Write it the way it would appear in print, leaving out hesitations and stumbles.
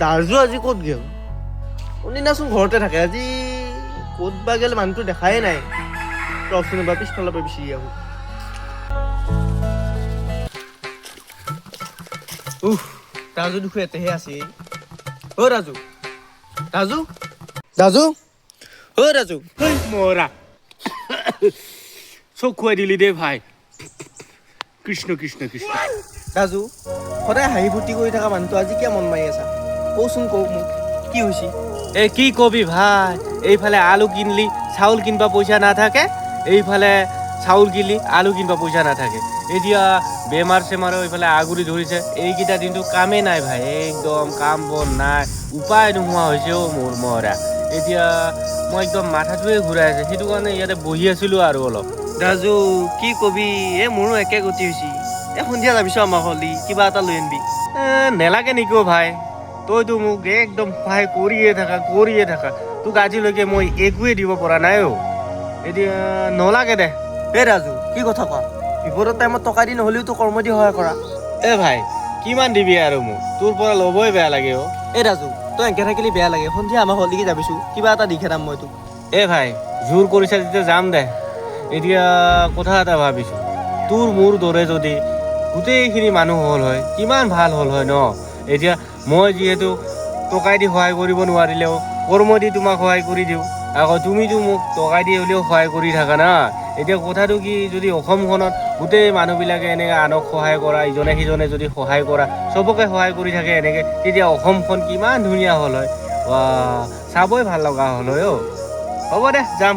দাৰ্জু আজি ক'ত গ'ল? কোনদিনাচোন ঘৰতে থাকে, আজি ক'ত বা গ'ল মানুহটো দেখাই নাই। ৰচোন এবাৰ পিছফালৰ পৰা বিচাৰি আহোঁ। ৰাজু দেখোন এতেহে আছে। অ' ৰাজু, ৰাজু, ৰাজু, অ' ৰাজু। মৰা চব খুৱাই দিলি দেই ভাই। কৃষ্ণ কৃষ্ণ কৃষ্ণ। ৰাজু, সদায় হাঁহি ফূৰ্তি কৰি থকা মানুহটো আজি কিয় মন মাৰি আছা? কওচোন মোক কি হৈছে? এই কি কবি ভাই, এইফালে আলু কিনলি চাউল কিনবা পইচা নাথাকে, এইফালে চাউল কিনলি আলু কিনবা পইচা নাথাকে। এতিয়া বেমাৰ চেমাৰো এইফালে আগুৰি ধৰিছে। এইকেইটা দিনটো কামেই নাই ভাই, একদম কাম বন নাই, উপায় নোহোৱা হৈছে অ' মোৰ মৰা। এতিয়া মই একদম মাথাটোৱে ঘূৰাই আছে, সেইটো কাৰণে ইয়াতে বহি আছিলোঁ আৰু অলপ। ৰাজু কি কবি, মোৰো একে গতি হৈছে। সন্ধিয়া যাবিছো আমাৰ ঘৰলি, কিবা এটা লৈ আনিবি। নেলাগে নেকি অ' ভাই, তইতো মোক একদম সহায় কৰিয়ে থাকা। তোক আজিলৈকে মই একোৱে দিব পৰা নাই অ'। এতিয়া নলাগে দে। ৰাজু কি কথা কোৱা? বিপদৰ টাইমত টকা দি নহ'লেও তো কৰ্ম দি সহায় কৰা। ভাই কিমান দিবি আৰু মোক, তোৰ পৰা ল'বই বেয়া লাগে অ'। ৰাজু তই এনেকে থাকিলে বেয়া লাগে, সন্ধিয়া আমাৰ ঘৰলৈকে যাবিছো, কিবা এটা দি খেদাম মই তোক। ভাই জোৰ কৰিছা যেতিয়া যাম দে। এতিয়া কথা এটা ভাবিছোঁ, তোৰ মোৰ দৰে যদি গোটেইখিনি মানুহ হ'ল হয়, কিমান ভাল হ'ল হয় ন। এতিয়া মই যিহেতু টকাই দি সহায় কৰিব নোৱাৰিলেও কৰ্ম দি তোমাক সহায় কৰি দিওঁ, আকৌ তুমিতো মোক টকাই দি হ'লেও সহায় কৰি থাকা না। এতিয়া কথাটো কি, যদি অসমখনত গোটেই মানুহবিলাকে এনেকৈ আনক সহায় কৰা, ইজনে সিজনে যদি সহায় কৰা, চবকে সহায় কৰি থাকে এনেকৈ, তেতিয়া অসমখন কিমান ধুনীয়া হ'ল হয়। চাবই ভাল লগা হ'ল হয় অ'। হ'ব দে যাম।